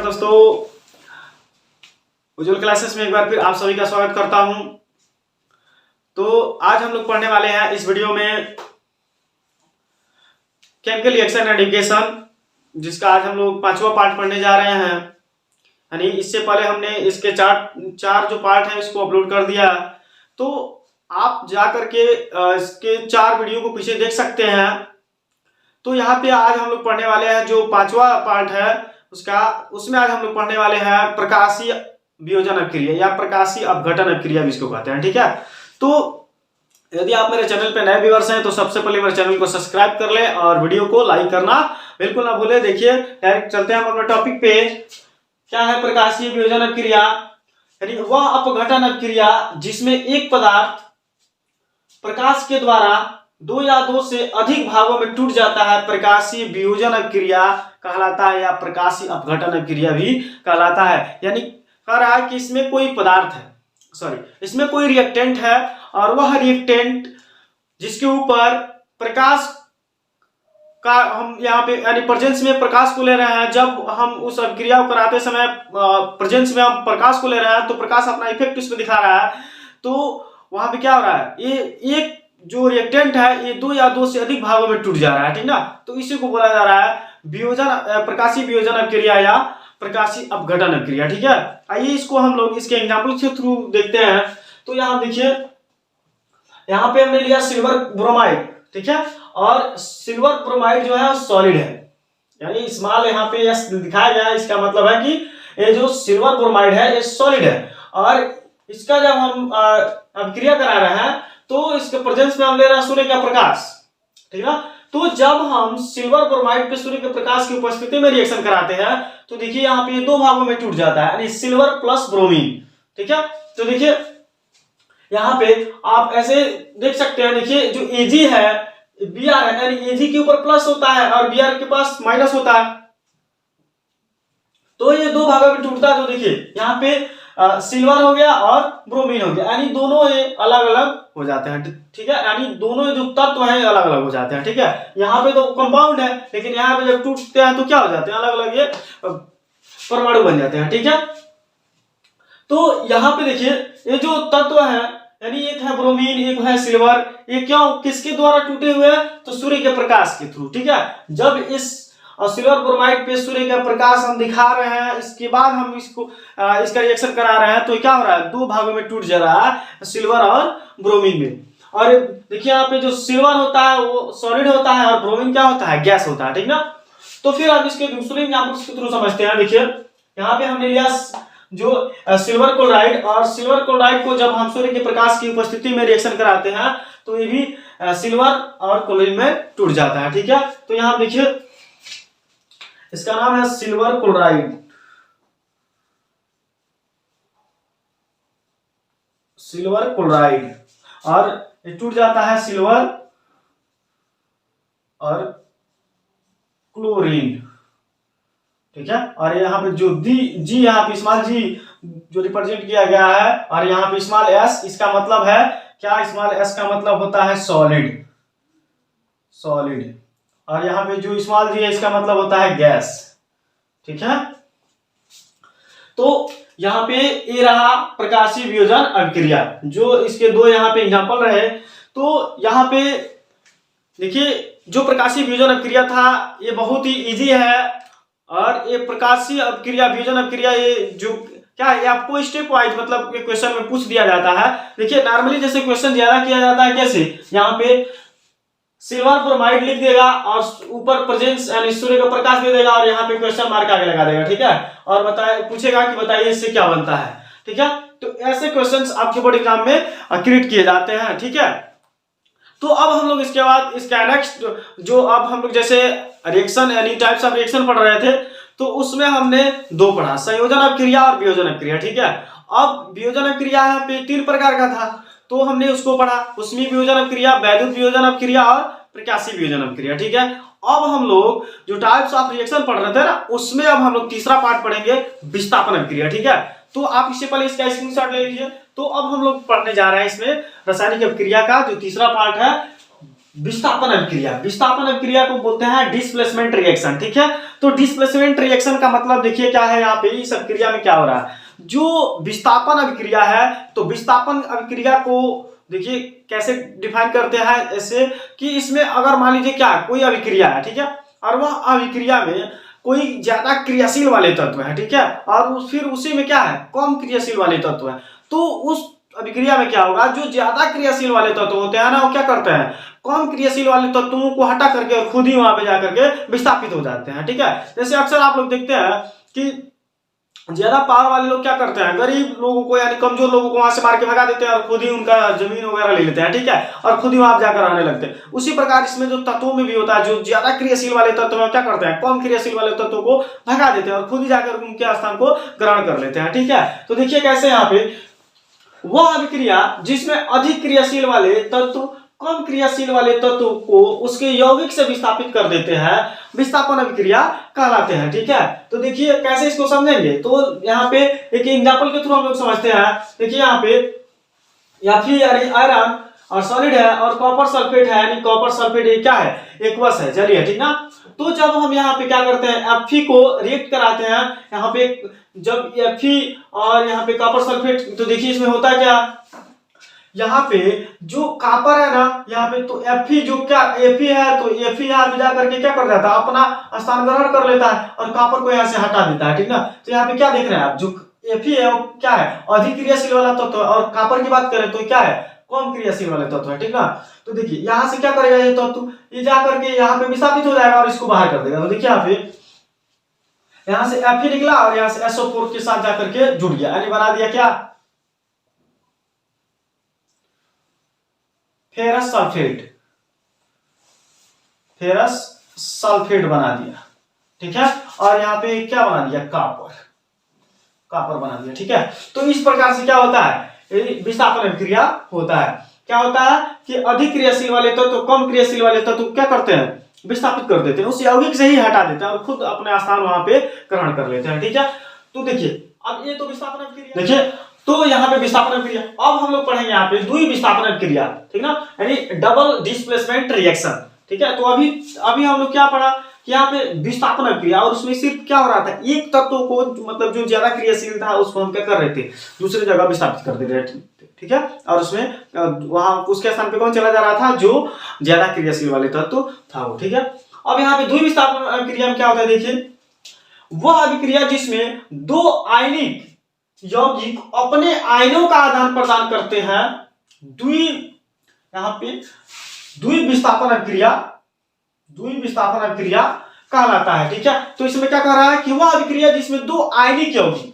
दोस्तों, उज्ज्वल क्लासेस में एक बार फिर आप सभी का स्वागत करता हूं। तो आज हम लोग पढ़ने वाले हैं इस वीडियो में केमिकल रिएक्शन एंड एडुकेशन, जिसका आज हम लोग 5वां पार्ट पढ़ने जा रहे हैं। यानी इससे पहले हमने इसके चार जो पार्ट है इसको अपलोड कर दिया, तो आप जा करके इसके 4 वीडियो को पीछे देख सकते हैं। तो यहाँ पे आज हम लोग पढ़ने वाले हैं जो 5वां पार्ट है उसमें आज हम लोग पढ़ने वाले हैं प्रकाशीय वियोजन अभिक्रिया या प्रकाशीय अपघटन अभिक्रिया भी इसको कहते हैं। ठीक है, तो यदि आप मेरे चैनल पे नए व्यूअर्स हैं तो सबसे पहले मेरे चैनल को सब्सक्राइब कर लें और वीडियो को लाइक करना बिल्कुल ना भूलें। देखिए, डायरेक्ट चलते हैं हम अपने टॉपिक पे। क्या है प्रकाशीय वियोजन अभिक्रिया? यानी वह अपघटन अभिक्रिया जिसमें एक पदार्थ प्रकाश के द्वारा 2 या 2 से अधिक भागों में टूट जाता है, प्रकाशीय वियोजन अभिक्रिया कहलाता है या प्रकाशीय अपघटन अभिक्रिया भी कहलाता है। यानी कह रहा है कि इसमें कोई पदार्थ है, इसमें कोई रिएक्टेंट है और वह रिएक्टेंट जिसके ऊपर प्रकाश का हम यहाँ पे यानी प्रेजेंस में प्रकाश को ले रहे हैं। जब हम उस अभिक्रिया को कराते समय प्रेजेंस में हम प्रकाश को ले रहे हैं तो प्रकाश अपना इफेक्ट उसमें दिखा रहा है। तो वहां पे क्या हो रहा है, ये एक जो रिएक्टेंट है ये 2 या 2 से अधिक भागों में टूट जा रहा है। ठीक ना, तो इसी को बोला जा रहा है प्रकाशीय वियोजन अभिक्रिया या प्रकाशीय अपघटन अभिक्रिया। ठीक है, आइए इसको हम लोग इसके एग्जांपल के थ्रू देखते हैं। तो यहाँ देखिए, यहाँ पे हमने लिया सिल्वर ब्रोमाइड। ठीक है, और सिल्वर ब्रोमाइड जो है सॉलिड है, यानी स्मॉल यहाँ पे दिखाया गया है। इसका मतलब है कि ये जो सिल्वर ब्रोमाइड है ये सॉलिड है और इसका जब हम अभिक्रिया करा रहे हैं तो इसके प्रेजेंस में हम ले रहे हैं सूर्य का प्रकाश। ठीक है, तो जब हम सिल्वर ब्रोमाइड पे सूर्य के प्रकाश की उपस्थिति में रिएक्शन कराते हैं तो देखिए यहाँ पे 2 भागों में टूट जाता है, यानी सिल्वर प्लस ब्रोमीन। ठीक है, तो देखिए यहाँ पे आप ऐसे देख सकते हैं। देखिए जो Ag है Br है, यानी Ag के ऊपर प्लस होता है और Br के पास माइनस होता है, तो ये 2 भागों में टूटता है। तो देखिए यहाँ पे सिल्वर हो गया और ब्रोमीन हो गया, यानी दोनों ये अलग अलग हो जाते हैं। ठीक है, यानी दोनों जो तत्व हैं अलग अलग हो जाते हैं। ठीक है, यहाँ पे तो कंपाउंड है लेकिन यहाँ पे जब टूटते हैं तो क्या हो जाते हैं, अलग अलग ये परमाणु बन जाते हैं। ठीक है, तो यहाँ पे देखिए ये जो तत्व है, यानी एक है ब्रोमीन एक है सिल्वर, ये क्यों किसके द्वारा टूटे हुए हैं, तो सूर्य के प्रकाश के थ्रू। ठीक है, जब इस सिल्वर ब्रोमाइड पे सूर्य का प्रकाश हम दिखा रहे हैं, इसके बाद हम इसका रिएक्शन करा रहे हैं तो क्या हो रहा है, 2 भागों में टूट जा रहा है, सिल्वर और ब्रोमीन में। और देखिए यहाँ पे जो सिल्वर होता है वो सॉलिड होता है और ब्रोमीन क्या होता है, गैस होता है। ठीक ना, तो फिर अब इसके दूसरे एग्जांपल्स के थ्रू समझते हैं। देखिए यहाँ पे हमने लिया जो सिल्वर क्लोराइड, और सिल्वर क्लोराइड को जब हम सूर्य के प्रकाश की उपस्थिति में रिएक्शन कराते हैं तो ये भी सिल्वर और क्लोरीन में टूट जाता है। ठीक है, तो यहाँ देखिए इसका नाम है सिल्वर क्लोराइड, सिल्वर क्लोराइड, और ये टूट जाता है सिल्वर और क्लोरीन। ठीक है, और यहाँ पे जो जी यहाँ पे स्मॉल जी जो रिप्रेजेंट किया गया है और यहाँ पे स्मॉल एस, इसका मतलब है क्या, स्मॉल एस का मतलब होता है सॉलिड, और यहाँ पे जो स्मॉल जी है इसका मतलब होता है गैस। ठीक है, तो यहाँ पे ये रहा प्रकाशीय वियोजन अभिक्रिया, जो इसके 2 यहाँ पे एग्जांपल रहे। तो यहाँ पे देखिए जो प्रकाशीय वियोजन अभिक्रिया था ये बहुत ही इजी है, और ये प्रकाशीय अभिक्रिया वियोजन अभिक्रिया ये जो क्या है, आपको स्टेप वाइज मतलब क्वेश्चन में पूछ दिया जाता है। देखिए नॉर्मली जैसे क्वेश्चन ज्यादा किया जाता है, कैसे यहाँ पे सिल्वर ब्रोमाइड लिख देगा और ऊपर प्रेजेंस यानी सूर्य का प्रकाश दे देगा और यहाँ पे क्वेश्चन मार्क आगे लगा देगा। ठीक है, और पूछेगा कि बताइए इससे क्या बनता है। ठीक है, तो ऐसे क्वेश्चंस आपके बोर्ड एग्जाम में क्रिएट किए जाते हैं। ठीक है, तो अब हम लोग इसके बाद इसका नेक्स्ट जो अब हम लोग जैसे रिएक्शन यानी टाइप्स ऑफ रिएक्शन पढ़ रहे थे तो उसमें हमने 2 पढ़ा, संयोजन अभिक्रिया और वियोजन अभिक्रिया। ठीक है, अब वियोजन अभिक्रिया यहाँ पे 3 प्रकार का था तो हमने उसको पढ़ा, उसमें वियोजन अभिक्रिया, वैद्युत वियोजन अभिक्रिया और प्रकाशीय वियोजन अभिक्रिया। ठीक है, अब हम लोग जो टाइप्स ऑफ रिएक्शन पढ़ रहे थे ना उसमें अब हम लोग तीसरा पार्ट पढ़ेंगे, विस्थापन अभिक्रिया। ठीक है, तो आप इससे पहले इसका स्क्रीनशॉट ले लीजिए। तो अब हम लोग पढ़ने जा रहे हैं इसमें रासायनिक अभिक्रिया का जो तीसरा पार्ट है, विस्थापन अभिक्रिया, विस्थापन अभिक्रिया को बोलते हैं डिस्प्लेसमेंट रिएक्शन, ठीक है। तो डिस्प्लेसमेंट रिएक्शन का मतलब देखिए क्या है, यहाँ पे इस अभिक्रिया में क्या हो रहा है, जो विस्थापन अभिक्रिया है, तो विस्थापन अभिक्रिया को देखिए कैसे डिफाइन करते हैं, ऐसे कि इसमें अगर मान लीजिए क्या कोई अभिक्रिया है, ठीक है, और वह अभिक्रिया में कोई ज्यादा क्रियाशील वाले तत्व है, ठीक है, और फिर उसी में क्या है कम क्रियाशील वाले तत्व है, तो उस अभिक्रिया में क्या होगा, जो ज्यादा क्रियाशील वाले तत्व होते हैं ना, वो क्या करते हैं कम क्रियाशील वाले तत्वों को हटा करके और खुद ही वहां पे जाकर के विस्थापित हो जाते हैं, ठीक है। जैसे अक्सर आप लोग देखते हैं कि ज्यादा पावर वाले लोग क्या करते हैं, गरीब लोगों को यानी कमजोर लोगों को वहां से मार के भगा देते हैं और खुद ही उनका जमीन वगैरह ले लेते हैं, ठीक है, और खुद ही वहां जाकर रहने लगते हैं। उसी प्रकार इसमें जो तत्वों में भी होता है, जो ज्यादा क्रियाशील वाले तत्व है क्या करते हैं, कम क्रियाशील वाले तत्वों को भगा देते हैं और खुद ही जाकर उनके स्थान को ग्रहण कर लेते हैं, ठीक है। तो देखिए कैसे यहाँ पे वह अभिक्रिया जिसमें अधिक क्रियाशील वाले तत्व कम क्रियाशील वाले तत्व को उसके यौगिक से विस्थापित कर देते हैं, विस्थापन अभिक्रिया कहलाते हैं, ठीक है। तो देखिए कैसे इसको समझेंगे, तो यहाँ पे एक एग्जांपल के थ्रू हम लोग समझते हैं। देखिए यहाँ पे आयरन और सॉलिड है और कॉपर सल्फेट है, यानी कॉपर सल्फेट ये क्या है एक्वस है, चलिए ठीक ना। तो जब हम यहाँ पे क्या करते हैं Fe को रिएक्ट कराते हैं, यहाँ पे जब Fe और यहाँ पे कॉपर सल्फेट, तो देखिए इसमें होता है क्या, यहाँ पे जो कॉपर है ना, यहाँ पे तो Fe जो क्या Fe है, तो Fe यहाँ पे जाकर के क्या कर जाता है अपना स्थान ग्रहण कर लेता है और कॉपर को यहाँ से हटा देता है, ठीक ना। तो यहाँ पे क्या देख रहे हैं आप, जो Fe है वो क्या है अधिक क्रियाशील वाला तत्व है, और कॉपर की बात करें तो क्या है कम क्रियाशील वाले तत्व है, ठीक ना। तो देखिए यहाँ से क्या करेगा ये तत्व, ये जाकर के यहाँ पे विस्थापित हो जाएगा और इसको बाहर कर देगा। तो देखिए यहाँ पे यहाँ से Fe निकला और यहाँ से SO4 के साथ जाकर के जुड़ गया, यानी बना दिया क्या फेरस सल्फेट, फेरस सल्फेट बना दिया, ठीक है। और यहाँ पे क्या बना दिया कॉपर, कॉपर बना दिया, ठीक है। तो इस प्रकार से क्या होता है विस्थापन अभिक्रिया होता है। क्या होता है कि अधिक क्रियाशील वाले तत्व कम क्रियाशील वाले तत्व क्या करते हैं विस्थापित कर देते हैं, उस यौगिक से ही हटा देते हैं और खुद अपने स्थान वहां पे ग्रहण कर लेते हैं, ठीक है। तो देखिए अब ये तो विस्थापन अभिक्रिया, देखिए तो यहाँ पे विस्थापन अभिक्रिया। अब हम लोग पढ़ेंगे यहाँ पे द्वि विस्थापन अभिक्रिया, ठीक ना, यानी डबल डिस्प्लेसमेंट रिएक्शन, ठीक है। तो अभी हम लोग क्या पढ़ा कि यहाँ पे विस्थापन अभिक्रिया, और उसमें सिर्फ क्या हो रहा था एक तत्व को मतलब जो ज्यादा क्रियाशील था उसको हम क्या कर रहे थे दूसरी जगह विस्थापित कर दे रहे थे, ठीक है। और उसमें वहां उसके स्थान पे कौन चला जा रहा था जो ज्यादा क्रियाशील वाले तत्व था वो, ठीक है। अब यहाँ पे द्वि विस्थापन अभिक्रिया में क्या होता है, देखिए वह अभिक्रिया जिसमें दो आयनिक यौगिक अपने आयनों का आदान प्रदान करते हैं, यहाँ पे द्वि विस्थापन अभिक्रिया, द्वि विस्थापन अभिक्रिया कहलाता है, ठीक है। तो इसमें क्या कह रहा है कि वह अभिक्रिया जिसमें दो आयनिक यौगिक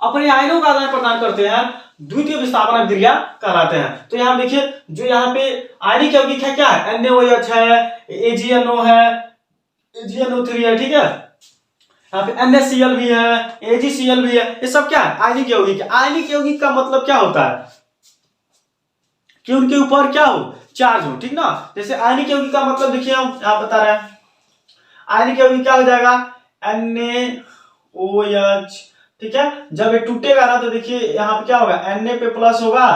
अपने आयनों का आदान प्रदान करते हैं द्वितीय विस्थापन अभिक्रिया कहलाते हैं। तो यहाँ देखिए जो यहाँ पे आयनिक यौगिक है क्या है NaOH है, AgNO है, AgNO3 है, ठीक है, यहाँ पे NaCl भी है, AgCl भी है, ये सब क्या है आयनिक यौगिक। आयनिक यौगिक का मतलब क्या होता है कि उनके ऊपर क्या हो चार्ज हो, ठीक ना। जैसे आयनिक यौगिक का मतलब देखिए हम यहाँ बता रहे हैं, आयनिक यौगिक क्या हो जाएगा NaOH, ठीक है। जब ये टूटेगा ना तो देखिए यहाँ पे क्या होगा Na पे प्लस होगा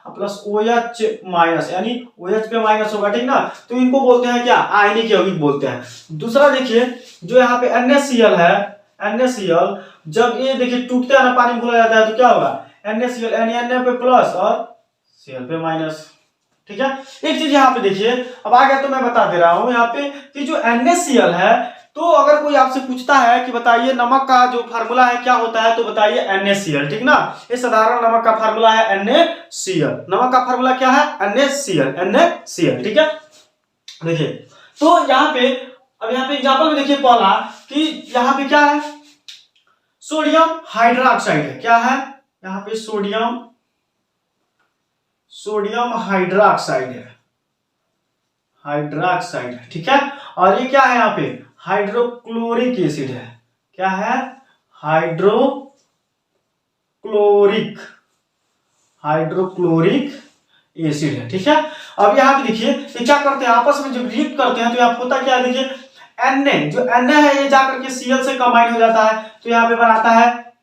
प्लस OH माइनस, यानी OH पे माइनस होगा, ठीक ना। तो इनको बोलते हैं क्या आयनिक यौगिक बोलते हैं। दूसरा देखिए जो यहाँ पे NaCl है, NaCl जब ये देखिए टूटता है ना पानी घुला जाता है तो क्या होगा NaCl यानी Na पे प्लस और Cl पे माइनस, ठीक है। एक चीज यहाँ पे देखिए अब आ गया तो मैं बता दे रहा हूं यहाँ पे कि जो NaCl है, तो अगर कोई आपसे पूछता है कि बताइए नमक का जो फार्मूला है क्या होता है तो बताइए NaCl, ठीक ना। ये साधारण नमक का फार्मूला है NaCl, नमक का फार्मूला क्या है NaCl, ठीक है। देखिए तो यहाँ पे अब यहाँ पे एग्जांपल में देखिए पहला कि यहाँ पे क्या है सोडियम हाइड्रोक्साइड है, क्या है यहाँ पे सोडियम हाइड्रोक्साइड है, हाइड्रोक्साइड है, ठीक है। और ये क्या है यहाँ पे हाइड्रोक्लोरिक एसिड है, क्या है हाइड्रोक्लोरिक एसिड है, ठीक है। अब यहाँ पे देखिए ये क्या करते हैं आपस में जब रिएक्ट करते हैं तो यहाँ होता क्या है देखिए Na जो Na है ये जाकर के Cl से कंबाइन हो जाता है तो यहाँ पे बनाता है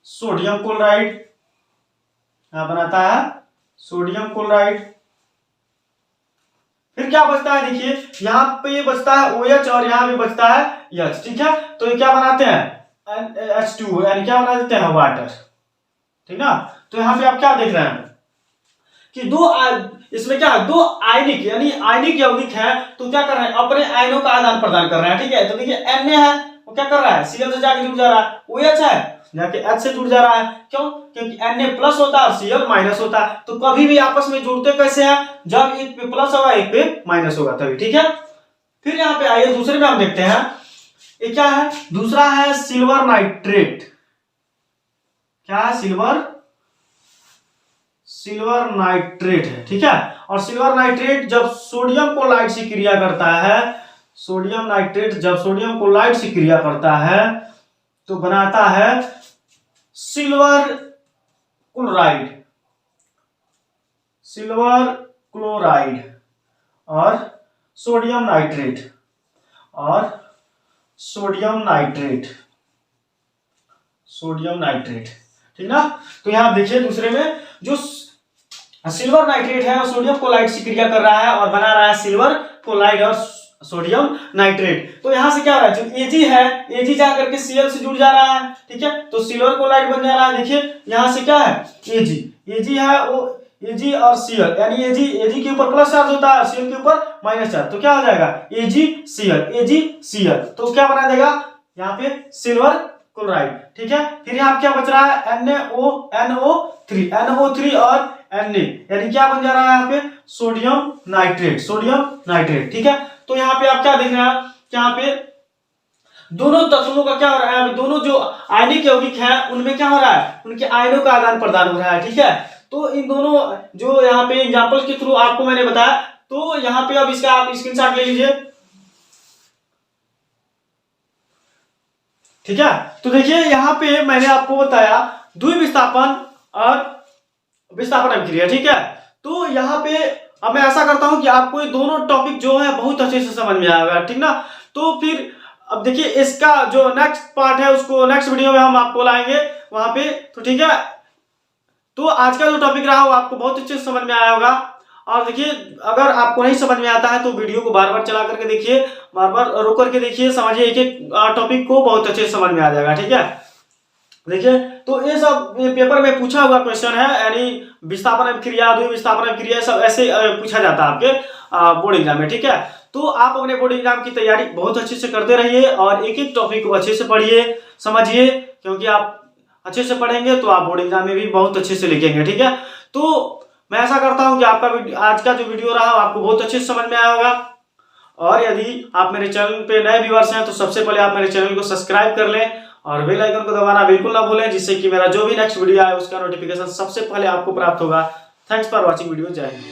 सोडियम क्लोराइड, यहाँ बनाता है सोडियम क्लोराइड, फिर क्या बचता है, देखिए यहाँ पे बचता है OH और यहाँ पे बचता है H, ठीक है। तो ये क्या बनाते हैं H2, यानी क्या बना देते हैं वाटर, ठीक ना। तो यहाँ पे आप क्या देख रहे हैं कि इसमें क्या है, दो आयनिक यानी आयनिक यौगिक है, तो क्या कर रहे हैं अपने आयनों का आदान प्रदान कर रहे हैं, ठीक है। तो देखिए Na है वो क्या कर रहा है Cl से जाके जुड़ जा रहा है, OH है जाके H से जुड़ जा रहा है, क्यों, क्योंकि Na प्लस होता है और Cl माइनस होता है। तो कभी भी आपस में जुड़ते कैसे हैं, जब एक पे प्लस होगा एक पे माइनस होगा तभी, ठीक है। फिर यहाँ पे आइए दूसरे में हम देखते हैं, ये क्या है, दूसरा है सिल्वर नाइट्रेट। क्या है, सिल्वर नाइट्रेट है, ठीक है। और सिल्वर नाइट्रेट जब सोडियम क्लोराइड से क्रिया करता है, सोडियम नाइट्रेट जब सोडियम क्लोराइड से क्रिया करता है तो बनाता है सिल्वर क्लोराइड, और सोडियम नाइट्रेट, ठीक ना। तो यहां आप देखिए दूसरे में जो सिल्वर नाइट्रेट है सोडियम क्लोराइड से क्रिया कर रहा है और बना रहा है सिल्वर क्लोराइड और सोडियम नाइट्रेट। तो यहां से क्या हो रहा है, जो Ag है Ag जा करके Cl से जुड़ जा रहा है, ठीक है। तो सिल्वर क्लोराइड बन जा रहा है, देखिए यहां से क्या है Ag है वो Ag और Cl, यानी Ag के ऊपर प्लस चार्ज होता है, Cl के ऊपर माइनस चार्ज, तो क्या हो जाएगा AgCl। तो क्या बना देगा यहाँ पे सिल्वर क्लोराइड, ठीक है। फिर यहाँ क्या बच रहा है NO3 और Na, यानी क्या बन जा रहा है यहाँ पे सोडियम नाइट्रेट, ठीक है। तो यहाँ पे आप क्या देख रहे हैं, यहाँ पे दोनों तत्वों का क्या हो रहा है, दोनों जो आयनिक यौगिक हैं उनमें क्या हो रहा है, उनके आयनों का आदान प्रदान हो रहा है, ठीक है। तो इन दोनों जो यहाँ पे एग्जांपल के थ्रू आपको मैंने बताया, तो यहाँ पे अब इसका आप स्क्रीनशॉट ले लीजिए, ठीक है। तो देखिए यहाँ पे मैंने आपको बताया द्विविस्थापन और विस्थापन अभिक्रिया, ठीक है। तो यहाँ पे अब मैं ऐसा करता हूं कि आपको ये दोनों टॉपिक जो है बहुत अच्छे से समझ में आएगा, ठीक ना। तो फिर अब देखिए इसका जो नेक्स्ट पार्ट है उसको नेक्स्ट वीडियो में हम आपको लाएंगे वहां पे, तो ठीक है। तो आज का जो टॉपिक रहा वो आपको बहुत अच्छे से समझ में आया होगा। और देखिए अगर आपको नहीं समझ में आता है तो वीडियो को बार बार चला करके देखिए, बार बार रोक करके देखिए, समझिए, एक एक टॉपिक को बहुत अच्छे से समझ में आ जाएगा, ठीक है। देखिए तो ये सब पेपर में पूछा हुआ क्वेश्चन है, यानी विस्थापन अभिक्रिया, द्विविस्थापन अभिक्रिया सब ऐसे पूछा जाता है आपके बोर्ड एग्जाम में, ठीक है। तो आप अपने बोर्ड एग्जाम की तैयारी बहुत अच्छे से करते रहिए और एक एक टॉपिक को अच्छे से पढ़िए, समझिए, क्योंकि आप अच्छे से पढ़ेंगे तो आप बोर्ड एग्जाम में भी बहुत अच्छे से लिखेंगे, ठीक है। तो मैं ऐसा करता हूं कि आपका आज का जो वीडियो रहा आपको बहुत अच्छे से समझ में आया होगा। और यदि आप मेरे चैनल पे नए व्यूअर्स हैं तो सबसे पहले आप मेरे चैनल को सब्सक्राइब कर लें और बेल आइकन को दबाना बिल्कुल ना भूलें, जिससे कि मेरा जो भी नेक्स्ट वीडियो आए उसका नोटिफिकेशन सबसे पहले आपको प्राप्त होगा। थैंक्स फॉर वॉचिंग वीडियो, जय हिंद।